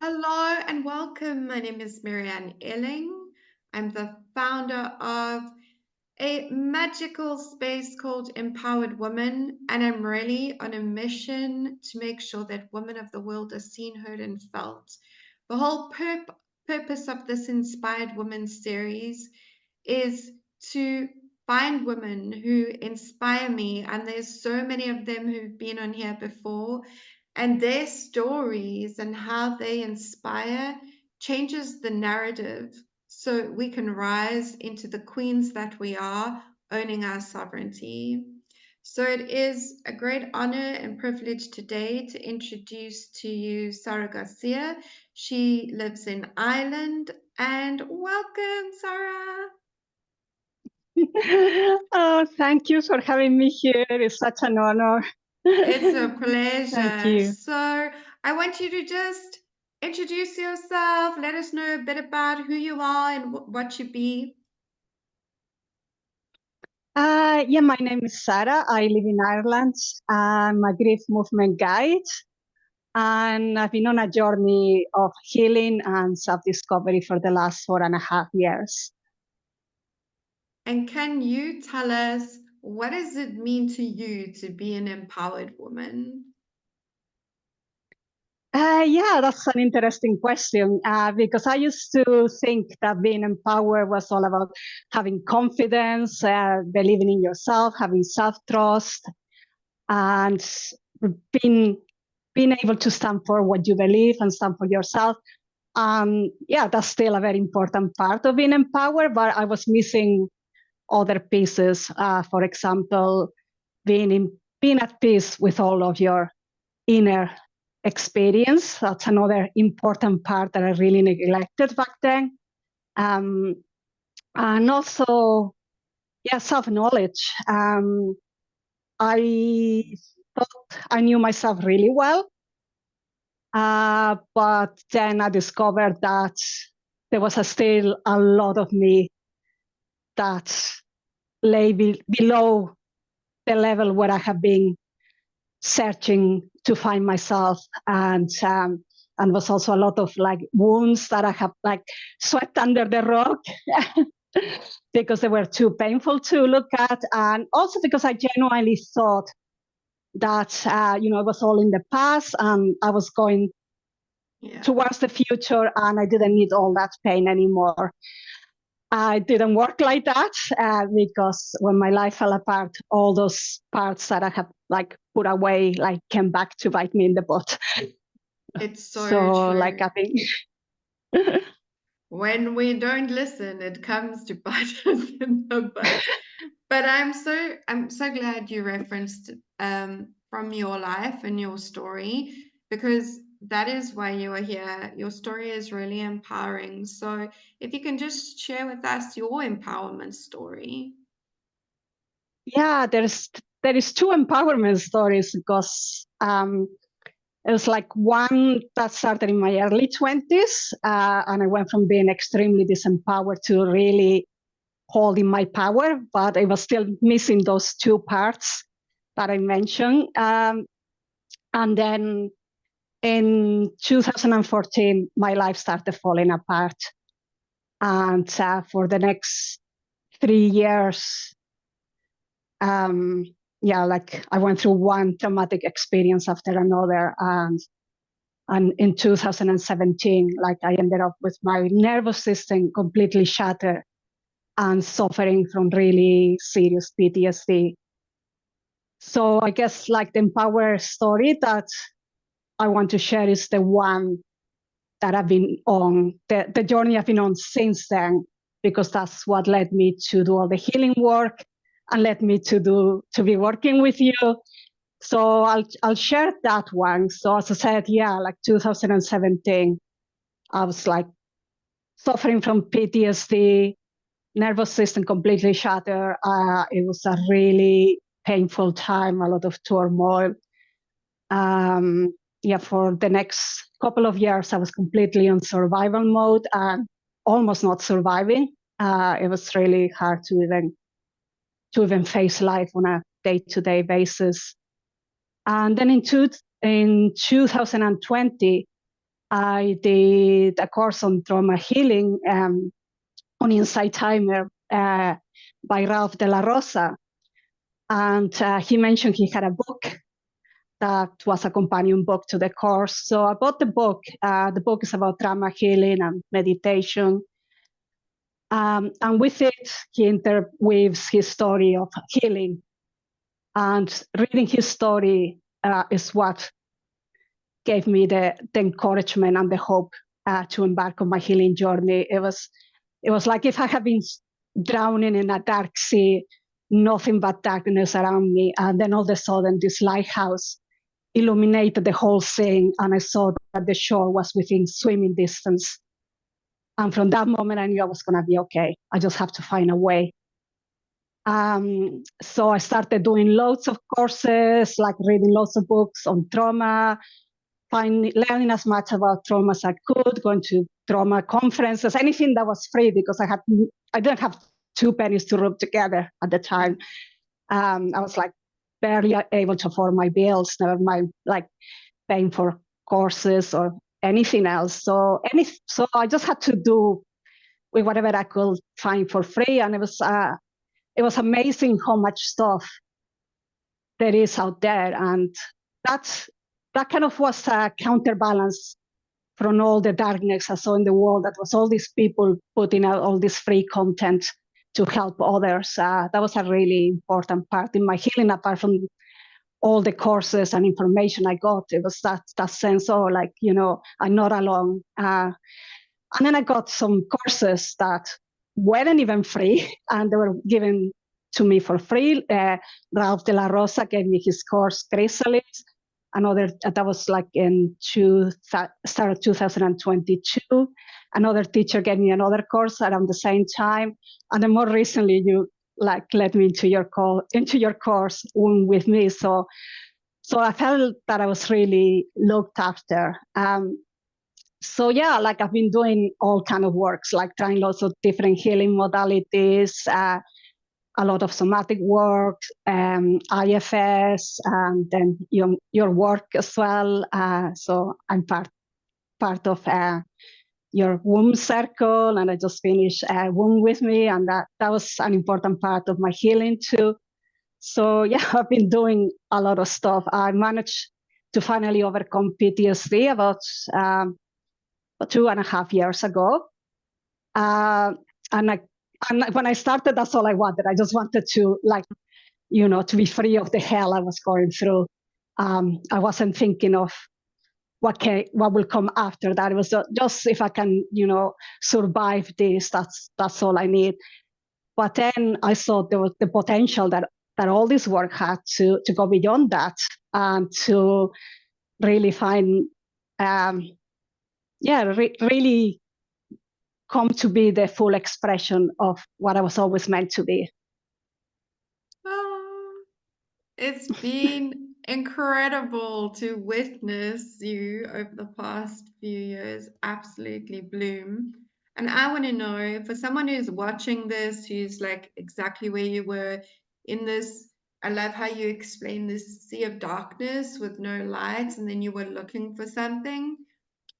Hello and welcome. My name is Marianne Elling. I'm the founder of a magical space called Empowered Women, and I'm really on a mission to make sure that women of the world are seen, heard, and felt. The whole purpose of this Inspired Women series is to find women who inspire me, and there's so many of them who've been on here before, and their stories and how they inspire changes the narrative so we can rise into the queens that we are, owning our sovereignty. So it is a great honor and privilege today to introduce to you Sara Garcia. She lives in Ireland, and welcome, Sara. Oh, thank you for having me here. It's such an honor. It's a Thank pleasure. you. So I want you to just introduce yourself. Let us know a bit about who you are and what you be. Yeah, my name is Sara. I live in Ireland. I'm a grief movement guide, and I've been on a journey of healing and self-discovery for the last 4.5 years. And can you tell us, what does it mean to you to be an empowered woman? Yeah, that's an interesting question because I used to think that being empowered was all about having confidence, believing in yourself, having self-trust, and being able to stand for what you believe and stand for yourself. Yeah, that's still a very important part of being empowered, but I was missing other pieces. For example, being at peace with all of your inner experience. That's another important part that I really neglected back then. Um, and also, yeah, self-knowledge. I thought I knew myself really well, but then I discovered that there was still a lot of me that lay below the level where I have been searching to find myself, and was also a lot of like wounds that I have like swept under the rug because they were too painful to look at, and also because I genuinely thought that it was all in the past and I was going towards the future and I didn't need all that pain anymore. I didn't work like that because when my life fell apart, all those parts that I have like put away like came back to bite me in the butt. It's so So true. like I think When we don't listen, it comes to bite us in the butt. But I'm so glad you referenced from your life and your story, because that is why you are here. Your story is really empowering. So if you can just share with us your empowerment story. yeah, there is two empowerment stories because it was like one that started in my early 20s, and I went from being extremely disempowered to really holding my power, but I was still missing those two parts that I mentioned. And then in 2014, my life started falling apart. And for the next 3 years, like I went through one traumatic experience after another. And in 2017, like I ended up with my nervous system completely shattered and suffering from really serious PTSD. So I guess like the empower story that I want to share is the one that I've been on, the journey I've been on since then, because that's what led me to do all the healing work and led me to be working with you. So I'll share that one. So as I said, yeah, like 2017, I was like suffering from PTSD, nervous system completely shattered. It was a really painful time, a lot of turmoil. For the next couple of years, I was completely on survival mode and almost not surviving. It was really hard to even face life on a day-to-day basis. And then in 2020, I did a course on trauma healing on Insight Timer by Ralph de la Rosa. And he mentioned he had a book that was a companion book to the course. So I bought the book. The book is about trauma healing and meditation. And with it, he interweaves his story of healing. And reading his story is what gave me the encouragement and the hope to embark on my healing journey. It was like if I had been drowning in a dark sea, nothing but darkness around me. And then all of a sudden, this lighthouse illuminated the whole thing, and I saw that the shore was within swimming distance. And from that moment, I knew I was going to be okay. I just have to find a way. So I started doing loads of courses, like reading lots of books on trauma, learning as much about trauma as I could, going to trauma conferences, anything that was free, because I didn't have 2 pennies to rub together at the time. I was like barely able to afford my bills, never mind like paying for courses or anything else. So I just had to do with whatever I could find for free, and it was amazing how much stuff there is out there, and that kind of was a counterbalance from all the darkness I saw in the world. That was all these people putting out all this free content to help others. That was a really important part in my healing, apart from all the courses and information I got. It was that sense of like, I'm not alone. And then I got some courses that weren't even free, and they were given to me for free. Ralph de la Rosa gave me his course, Chrysalis. Another, that was like in start of 2022. Another teacher gave me another course around the same time. And then more recently, you like led me into your course with me. So I felt that I was really looked after. So yeah, like I've been doing all kind of works, like trying lots of different healing modalities, a lot of somatic work, IFS, and then your work as well. So I'm part of your womb circle, and I just finished womb with me, and that was an important part of my healing too. So yeah, I've been doing a lot of stuff. I managed to finally overcome PTSD about 2.5 years ago. And when I started, that's all I wanted. I just wanted to to be free of the hell I was going through. I wasn't thinking of what will come after that. It was just if I can, survive this, that's all I need. But then I saw there was the potential that all this work had to go beyond that, and to really find, really come to be the full expression of what I was always meant to be. Oh, it's been incredible to witness you over the past few years absolutely bloom. And I want to know, for someone who's watching this, who's like exactly where you were in this, I love how you explain this sea of darkness with no light, and then you were looking for something.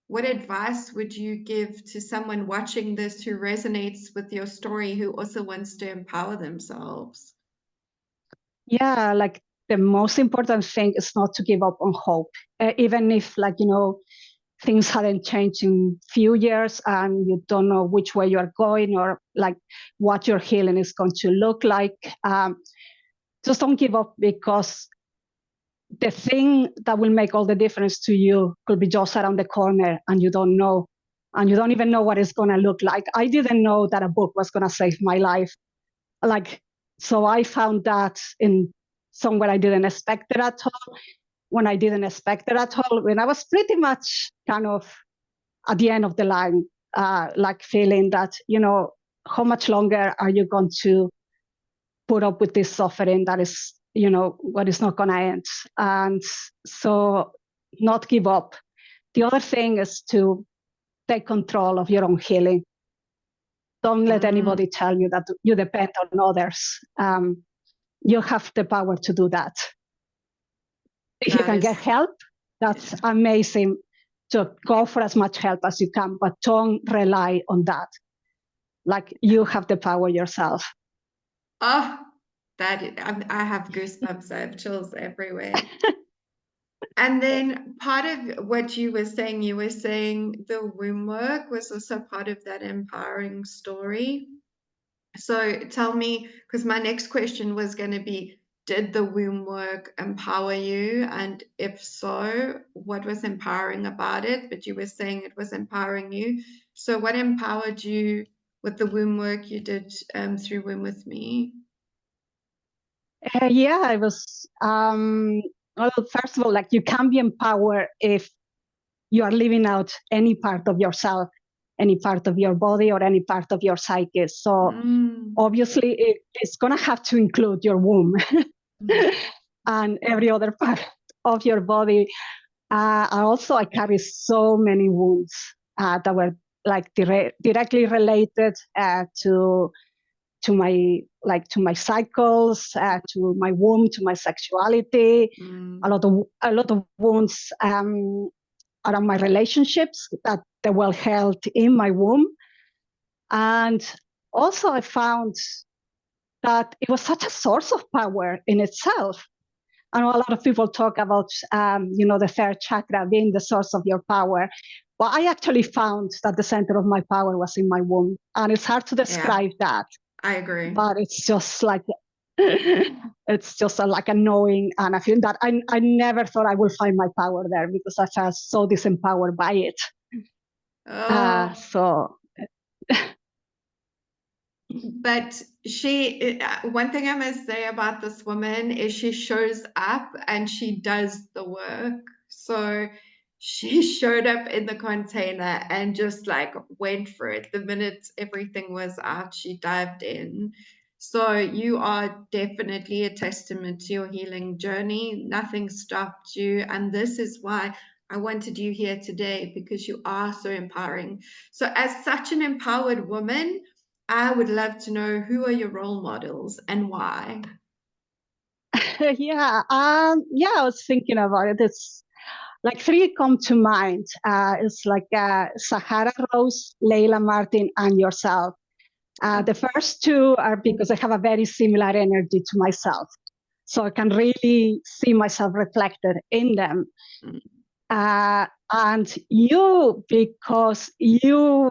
What advice would you give to someone watching this who resonates with your story, who also wants to empower themselves? Yeah, like the most important thing is not to give up on hope, even if things hadn't changed in few years and you don't know which way you're going, or like what your healing is going to look like. Just don't give up, because the thing that will make all the difference to you could be just around the corner, and you don't know, and you don't even know what it's going to look like. I didn't know that a book was going to save my life. So I found that in somewhere I didn't expect it at all, when I didn't expect it at all, when I was pretty much kind of at the end of the line, feeling that, how much longer are you going to put up with this suffering that is, what is not going to end? And so not give up. The other thing is to take control of your own healing. Don't let anybody tell you that you depend on others. You have the power to do that. If you can get help, that's amazing. So go for as much help as you can, but don't rely on that. Like, you have the power yourself. Oh, I have goosebumps. I have chills everywhere. And then part of what you were saying the womb work was also part of that empowering story. So tell me, because my next question was going to be, did the womb work empower you? And if so, what was empowering about it? But you were saying it was empowering you. So what empowered you with the womb work you did through Womb With Me? Yeah, I was, well, first of all, like, you can be empowered if you are living out any part of yourself, any part of your body, or any part of your psyche. So obviously it's going to have to include your womb and every other part of your body. I carry so many wounds that were like directly related to my cycles, to my womb, to my sexuality. A lot of wounds around my relationships that they were held in my womb. And also I found that it was such a source of power in itself. I know a lot of people talk about, the third chakra being the source of your power. But I actually found that the center of my power was in my womb. And it's hard to describe that. I agree. But it's just like, like a knowing and a feeling that I never thought I would find my power there, because I felt so disempowered by it. But one thing I must say about this woman is she shows up and she does the work. So she showed up in the container and just like went for it. The minute everything was out, she dived in. So you are definitely a testament to your healing journey. Nothing stopped you. And this is why I wanted you here today, because you are so empowering. So as such an empowered woman, I would love to know, who are your role models and why? Yeah, I was thinking about it. It's like three come to mind. It's like Sahara Rose, Leila Martin, and yourself. The first two are because I have a very similar energy to myself. So I can really see myself reflected in them. And you, because you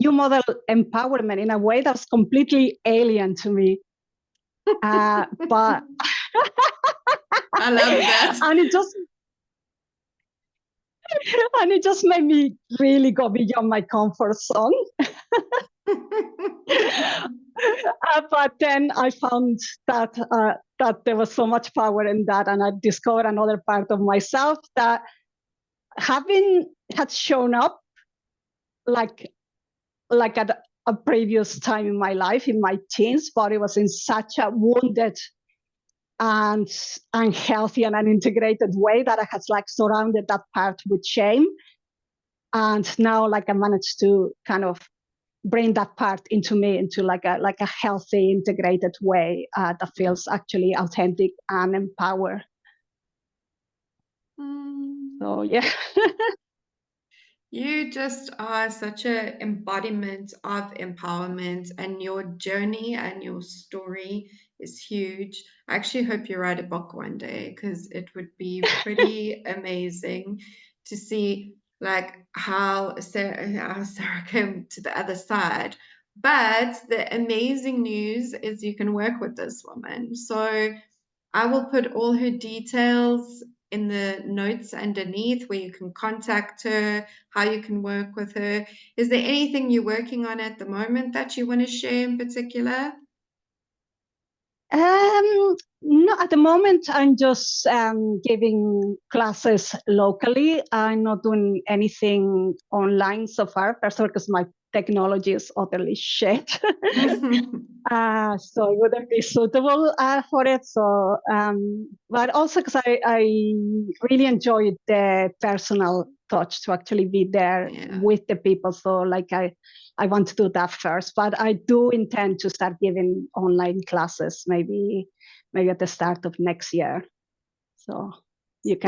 model empowerment in a way that's completely alien to me. But I love that. And it just made me really go beyond my comfort zone. But then I found that there was so much power in that, and I discovered another part of myself that had shown up like at a previous time in my life, in my teens, but it was in such a wounded and unhealthy and unintegrated way that I had like surrounded that part with shame. And now, like, I managed to kind of bring that part into me, into like a healthy, integrated way that feels actually authentic and empowered. So yeah. You just are such an embodiment of empowerment, and your journey and your story is huge. I actually hope you write a book one day, because it would be pretty amazing to see like how Sarah came to the other side. But the amazing news is you can work with this woman. So I will put all her details in the notes underneath, where you can contact her, how you can work with her. Is there anything you're working on at the moment that you want to share in particular? No, at the moment I'm just giving classes locally. I'm not doing anything online so far, first of all because my technology is utterly shit. So it wouldn't be suitable for it. So, but also because I really enjoy the personal touch, to actually be there with the people. So like I want to do that first, but I do intend to start giving online classes maybe at the start of next year. So You So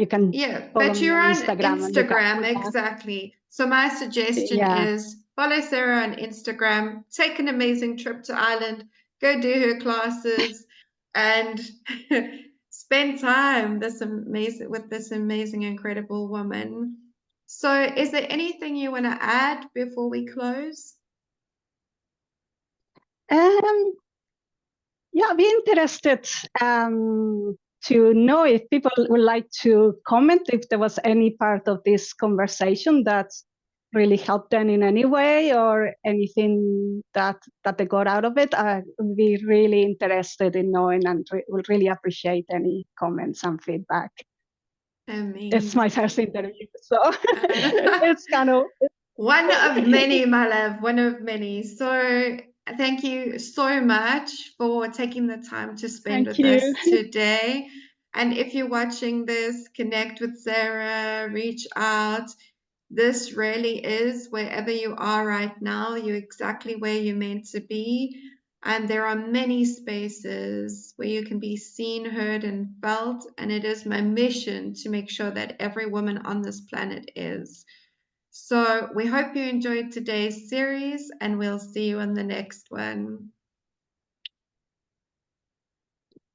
can yeah, follow but me you're on on Instagram and look out for Instagram, that. exactly. So my suggestion Yeah. is follow Sarah on Instagram, take an amazing trip to Ireland, go do her classes, and spend time with this amazing, incredible woman. So is there anything you want to add before we close? Um, yeah, I'd be interested to know if people would like to comment if there was any part of this conversation that really helped them in any way or anything that they got out of it. I would be really interested in knowing and would really appreciate any comments and feedback. It's my first Amazing. interview, so it's kind of One of many, my love, one of many. So thank you so much for taking the time to spend thank with you. us today. And if you're watching this, connect with Sarah, reach out. This really is wherever you are right now, you're exactly where you're meant to be. And there are many spaces where you can be seen, heard, and felt. And it is my mission to make sure that every woman on this planet is. So we hope you enjoyed today's series, and we'll see you on the next one.